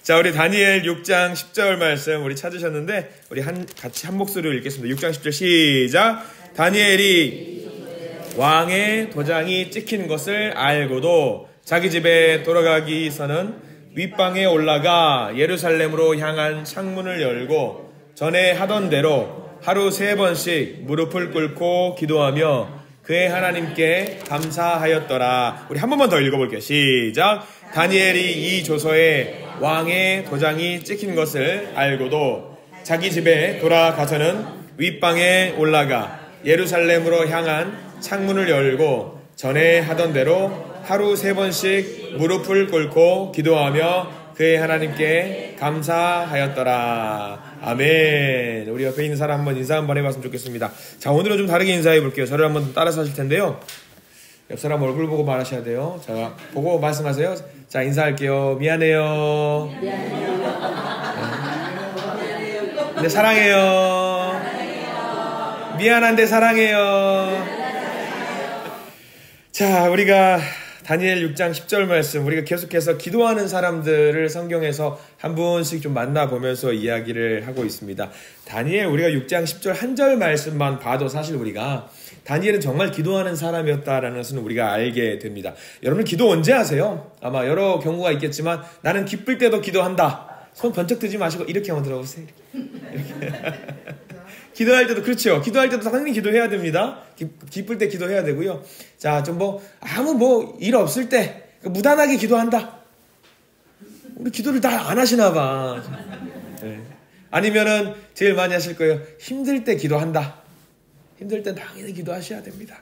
자, 우리 다니엘 6장 10절 말씀 우리 찾으셨는데 우리 같이 한 목소리로 읽겠습니다. 6장 10절 시작. 다니엘이 왕의 도장이 찍힌 것을 알고도 자기 집에 돌아가기서는 윗방에 올라가 예루살렘으로 향한 창문을 열고 전에 하던 대로 하루 3번씩 무릎을 꿇고 기도하며 그의 하나님께 감사하였더라. 우리 한 번만 더 읽어볼게요. 시작. 다니엘이 이 조서에 왕의 도장이 찍힌 것을 알고도 자기 집에 돌아가서는 윗방에 올라가 예루살렘으로 향한 창문을 열고 전에 하던 대로 하루 3번씩 무릎을 꿇고 기도하며 그의 하나님께 감사하였더라. 아멘. 우리 옆에 있는 사람 한번 인사 한번 해봤으면 좋겠습니다. 자, 오늘은 좀 다르게 인사해 볼게요. 저를 한번 따라서 하실 텐데요. 옆 사람 얼굴 보고 말하셔야 돼요. 자, 보고 말씀하세요. 자, 인사할게요. 미안해요. 근데 사랑해요. 미안한데 사랑해요. 자, 우리가 다니엘 6장 10절 말씀, 우리가 계속해서 기도하는 사람들을 성경에서 한 분씩 좀 만나보면서 이야기를 하고 있습니다. 다니엘 우리가 6장 10절 한 절 말씀만 봐도 사실 우리가 다니엘은 정말 기도하는 사람이었다라는 것은 우리가 알게 됩니다. 여러분 기도 언제 하세요? 아마 여러 경우가 있겠지만 나는 기쁠 때도 기도한다. 손 번쩍 드지 마시고 이렇게 한번 들어보세요. 이렇게. 기도할 때도 그렇죠. 기도할 때도 당연히 기도해야 됩니다. 기쁠 때 기도해야 되고요. 자, 좀 아무 일 없을 때 무단하게 기도한다. 우리 기도를 다 안 하시나 봐. 네. 아니면은 제일 많이 하실 거예요. 힘들 때 기도한다. 힘들 땐 당연히 기도하셔야 됩니다.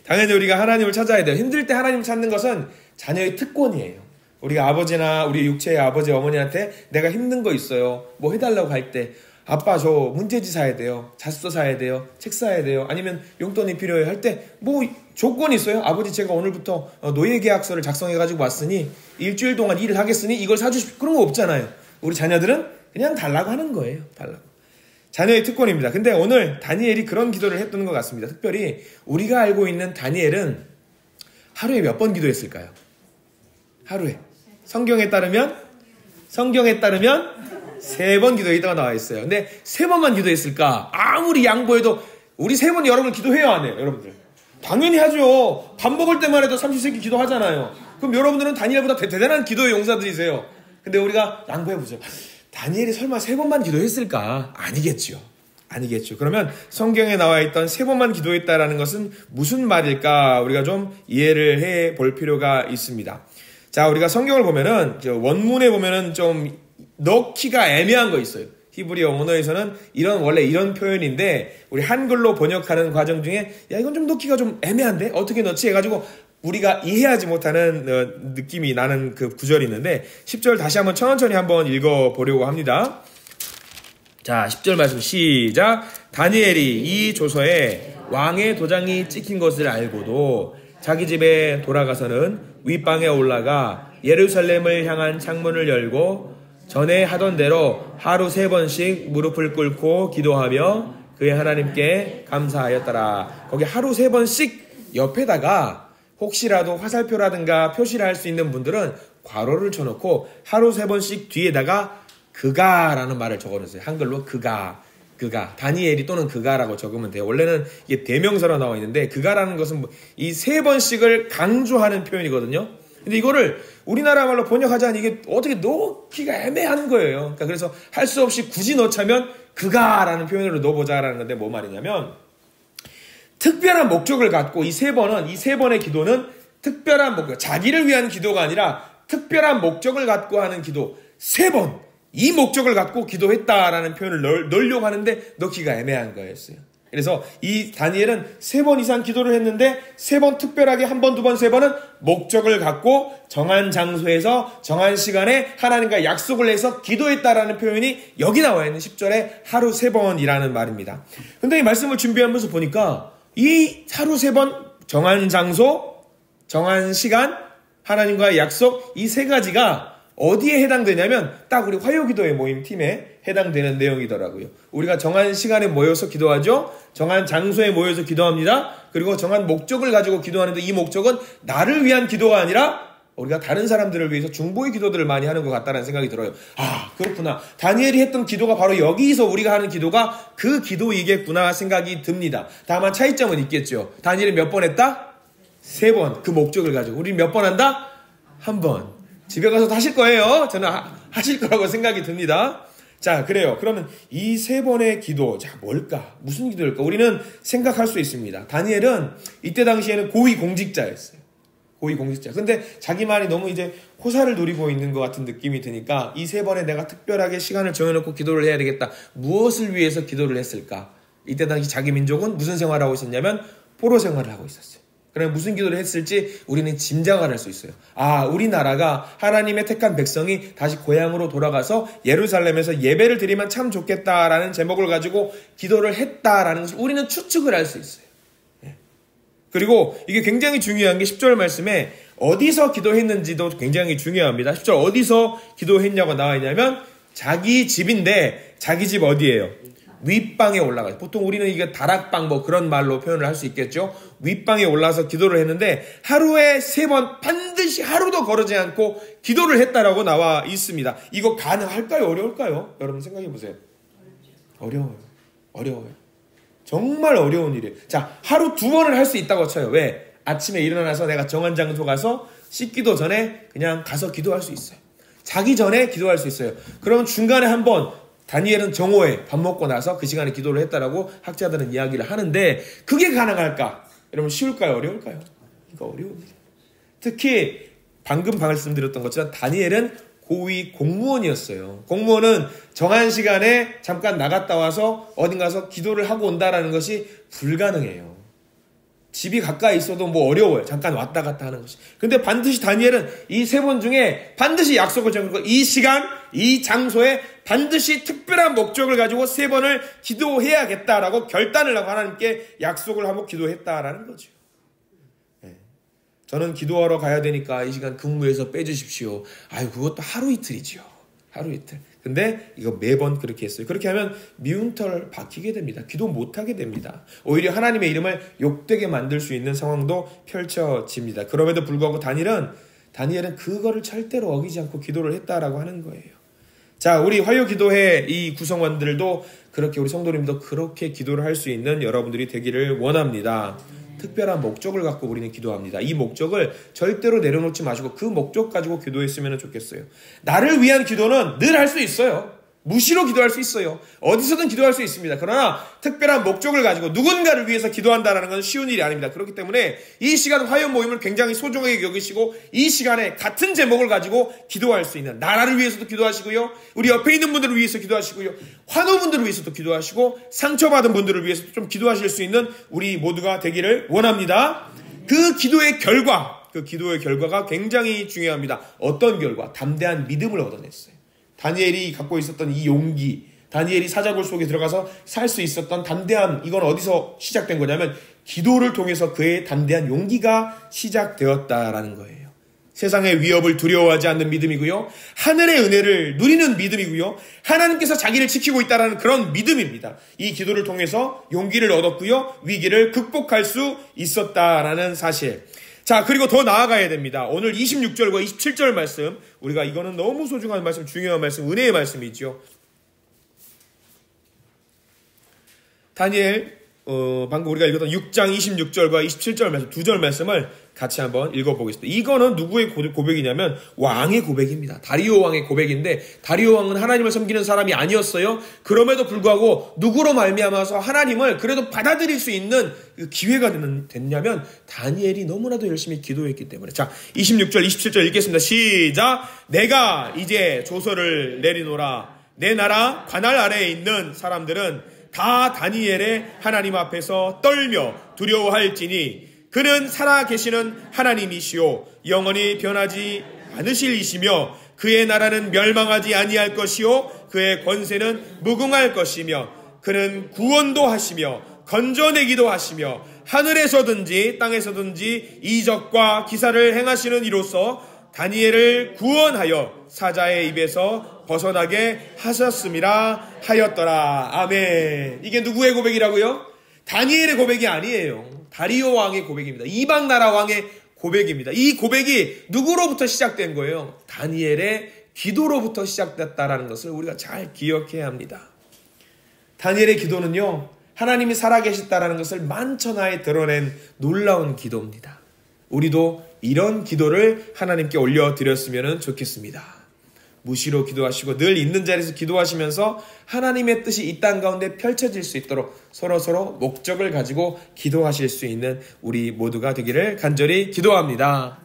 당연히 우리가 하나님을 찾아야 돼요. 힘들 때 하나님을 찾는 것은 자녀의 특권이에요. 우리가 아버지나 우리 육체의 아버지 어머니한테 내가 힘든 거 있어요. 뭐 해달라고 할 때 아빠 저 문제지 사야 돼요. 자습서 사야 돼요. 책 사야 돼요. 아니면 용돈이 필요해요 할 때 뭐 조건이 있어요. 아버지 제가 오늘부터 노예계약서를 작성해가지고 왔으니 일주일 동안 일을 하겠으니 이걸 사주십시오. 그런 거 없잖아요. 우리 자녀들은 그냥 달라고 하는 거예요. 달라고. 자녀의 특권입니다. 근데 오늘 다니엘이 그런 기도를 했던 것 같습니다. 특별히 우리가 알고 있는 다니엘은 하루에 몇 번 기도했을까요? 하루에. 성경에 따르면 3번 기도했다가 나와 있어요. 근데 3번만 기도했을까? 아무리 양보해도 우리 3번 여러분 기도해요 안 해요? 여러분들 당연히 하죠. 밥 먹을 때만 해도 30세기 기도하잖아요. 그럼 여러분들은 다니엘보다 대단한 기도의 용사들이세요. 근데 우리가 양보해보죠. 다니엘이 설마 3번만 기도했을까? 아니겠죠. 그러면 성경에 나와 있던 3번만 기도했다라는 것은 무슨 말일까? 우리가 좀 이해를 해 볼 필요가 있습니다. 자, 우리가 성경을 보면은 원문에 보면은 좀 넣기가 애매한 거 있어요. 히브리어 언어에서는 원래 이런 표현인데 우리 한글로 번역하는 과정 중에 야 이건 좀 넣기가 좀 애매한데 어떻게 넣지 해가지고 우리가 이해하지 못하는 느낌이 나는 그 구절이 있는데 10절 다시 한번 천천히 한번 읽어보려고 합니다. 자, 10절 말씀 시작. 다니엘이 이 조서에 왕의 도장이 찍힌 것을 알고도 자기 집에 돌아가서는 윗방에 올라가 예루살렘을 향한 창문을 열고 전에 하던 대로 하루 3번씩 무릎을 꿇고 기도하며 그의 하나님께 감사하였더라. 거기 하루 3번씩 옆에다가 혹시라도 화살표라든가 표시를 할 수 있는 분들은 괄호를 쳐놓고 하루 3번씩 뒤에다가 그가라는 말을 적어놓으세요. 한글로 그가. 다니엘이 또는 그가라고 적으면 돼요. 원래는 이게 대명사로 나와 있는데 그가라는 것은 이 3번씩을 강조하는 표현이거든요. 근데 이거를 우리나라 말로 번역하자니 이게 어떻게 넣기가 애매한 거예요. 그러니까 그래서 할 수 없이 굳이 넣자면 그가라는 표현으로 넣어보자라는 건데 뭐 말이냐면 특별한 목적을 갖고 이 3번의 기도는 특별한 목적, 자기를 위한 기도가 아니라 특별한 목적을 갖고 하는 기도 3번 이 목적을 갖고 기도했다라는 표현을 넣으려고 하는데 넣기가 애매한 거였어요. 그래서 이 다니엘은 3번 이상 기도를 했는데 3번 특별하게 1번, 2번, 3번은 목적을 갖고 정한 장소에서 정한 시간에 하나님과 약속을 해서 기도했다라는 표현이 여기 나와 있는 10절에 하루 3번이라는 말입니다. 근데 이 말씀을 준비하면서 보니까 이 하루 3번 정한 장소, 정한 시간, 하나님과의 약속 이 3가지가 어디에 해당되냐면 딱 우리 화요기도의 모임 팀에 해당되는 내용이더라고요. 우리가 정한 시간에 모여서 기도하죠. 정한 장소에 모여서 기도합니다. 그리고 정한 목적을 가지고 기도하는데 이 목적은 나를 위한 기도가 아니라 우리가 다른 사람들을 위해서 중보의 기도들을 많이 하는 것 같다는 생각이 들어요. 아, 그렇구나. 다니엘이 했던 기도가 바로 여기서 우리가 하는 기도가 그 기도이겠구나 생각이 듭니다. 다만 차이점은 있겠죠. 다니엘이 몇 번 했다? 3번. 그 목적을 가지고. 우리는 몇 번 한다? 1번. 집에 가서도 하실 거예요. 저는 하실 거라고 생각이 듭니다. 자, 그래요. 그러면 이 3번의 기도, 자, 뭘까? 무슨 기도일까? 우리는 생각할 수 있습니다. 다니엘은 이때 당시에는 고위공직자였어요. 고위공직자. 근데 자기만이 너무 이제 호사를 누리고 있는 것 같은 느낌이 드니까 이 3번에 내가 특별하게 시간을 정해놓고 기도를 해야 되겠다. 무엇을 위해서 기도를 했을까? 이때 당시 자기 민족은 무슨 생활을 하고 있었냐면 포로 생활을 하고 있었어요. 그럼 무슨 기도를 했을지 우리는 짐작을 할 수 있어요. 아, 우리나라가 하나님의 택한 백성이 다시 고향으로 돌아가서 예루살렘에서 예배를 드리면 참 좋겠다라는 제목을 가지고 기도를 했다라는 것을 우리는 추측을 할 수 있어요. 그리고 이게 굉장히 중요한 게 10절 말씀에 어디서 기도했는지도 굉장히 중요합니다. 10절 어디서 기도했냐고 나와 있냐면 자기 집인데 자기 집 어디예요? 윗방에 올라가요. 보통 우리는 이게 다락방 뭐 그런 말로 표현을 할 수 있겠죠. 윗방에 올라서 기도를 했는데 하루에 3번 반드시 하루도 거르지 않고 기도를 했다라고 나와 있습니다. 이거 가능할까요? 어려울까요? 여러분 생각해 보세요. 어려워요. 정말 어려운 일이에요. 자, 하루 2번을 할 수 있다고 쳐요. 왜? 아침에 일어나서 내가 정한 장소 가서 씻기도 전에 그냥 가서 기도할 수 있어요. 자기 전에 기도할 수 있어요. 그러면 중간에 한번 다니엘은 정오에 밥 먹고 나서 그 시간에 기도를 했다라고 학자들은 이야기를 하는데 그게 가능할까? 여러분 쉬울까요? 어려울까요? 이거 어려웁니다. 특히 방금 말씀드렸던 것처럼 다니엘은 고위 공무원이었어요. 공무원은 정한 시간에 잠깐 나갔다 와서 어딘가서 기도를 하고 온다라는 것이 불가능해요. 집이 가까이 있어도 뭐 어려워요. 잠깐 왔다 갔다 하는 것이. 근데 반드시 다니엘은 이 3번 중에 반드시 약속을 정하고 이 시간, 이 장소에 반드시 특별한 목적을 가지고 3번을 기도해야겠다라고 결단을 하고 하나님께 약속을 하고 기도했다라는 거죠. 저는 기도하러 가야 되니까 이 시간 근무에서 빼주십시오. 아유, 그것도 하루 이틀이죠. 하루 이틀. 근데 이거 매번 그렇게 했어요. 그렇게 하면 미운 털 박히게 됩니다. 기도 못하게 됩니다. 오히려 하나님의 이름을 욕되게 만들 수 있는 상황도 펼쳐집니다. 그럼에도 불구하고 다니엘은 그거를 절대로 어기지 않고 기도를 했다라고 하는 거예요. 자, 우리 화요기도회 이 구성원들도 그렇게 우리 성도님도 그렇게 기도를 할 수 있는 여러분들이 되기를 원합니다. 특별한 목적을 갖고 우리는 기도합니다. 이 목적을 절대로 내려놓지 마시고 그 목적 가지고 기도했으면 좋겠어요. 나를 위한 기도는 늘 할 수 있어요. 무시로 기도할 수 있어요. 어디서든 기도할 수 있습니다. 그러나 특별한 목적을 가지고 누군가를 위해서 기도한다는 건 쉬운 일이 아닙니다. 그렇기 때문에 이 시간 화요 모임을 굉장히 소중하게 여기시고 이 시간에 같은 제목을 가지고 기도할 수 있는 나라를 위해서도 기도하시고요. 우리 옆에 있는 분들을 위해서 기도하시고요. 환우분들을 위해서도 기도하시고 상처받은 분들을 위해서도 좀 기도하실 수 있는 우리 모두가 되기를 원합니다. 그 기도의 결과가 굉장히 중요합니다. 어떤 결과? 담대한 믿음을 얻어냈어요. 다니엘이 갖고 있었던 이 용기, 다니엘이 사자굴 속에 들어가서 살 수 있었던 담대함, 이건 어디서 시작된 거냐면 기도를 통해서 그의 담대한 용기가 시작되었다라는 거예요. 세상의 위협을 두려워하지 않는 믿음이고요. 하늘의 은혜를 누리는 믿음이고요. 하나님께서 자기를 지키고 있다는 그런 믿음입니다. 이 기도를 통해서 용기를 얻었고요. 위기를 극복할 수 있었다라는 사실. 자, 그리고 더 나아가야 됩니다. 오늘 26절과 27절 말씀, 우리가 이거는 너무 소중한 말씀, 중요한 말씀, 은혜의 말씀이죠. 다니엘, 방금 우리가 읽었던 6장 26절과 27절 말씀, 2절 말씀을 같이 한번 읽어보겠습니다. 이거는 누구의 고백이냐면 왕의 고백입니다. 다리오 왕의 고백인데 다리오 왕은 하나님을 섬기는 사람이 아니었어요. 그럼에도 불구하고 누구로 말미암아서 하나님을 그래도 받아들일 수 있는 기회가 됐냐면 다니엘이 너무나도 열심히 기도했기 때문에. 자, 26절 27절 읽겠습니다. 시작. 내가 이제 조서를 내리노라. 내 나라 관할 아래에 있는 사람들은 다 다니엘의 하나님 앞에서 떨며 두려워할지니 그는 살아계시는 하나님이시오 영원히 변하지 않으실 이시며 그의 나라는 멸망하지 아니할 것이요 그의 권세는 무궁할 것이며 그는 구원도 하시며 건져내기도 하시며 하늘에서든지 땅에서든지 이적과 기사를 행하시는 이로써 다니엘을 구원하여 사자의 입에서 벗어나게 하셨음이라 하였더라. 아멘. 이게 누구의 고백이라고요? 다니엘의 고백이 아니에요. 다리오 왕의 고백입니다. 이방 나라 왕의 고백입니다. 이 고백이 누구로부터 시작된 거예요? 다니엘의 기도로부터 시작됐다라는 것을 우리가 잘 기억해야 합니다. 다니엘의 기도는요, 하나님이 살아계시다라는 것을 만천하에 드러낸 놀라운 기도입니다. 우리도 이런 기도를 하나님께 올려드렸으면 좋겠습니다. 무시로 기도하시고 늘 있는 자리에서 기도하시면서 하나님의 뜻이 이 땅 가운데 펼쳐질 수 있도록 서로서로 목적을 가지고 기도하실 수 있는 우리 모두가 되기를 간절히 기도합니다.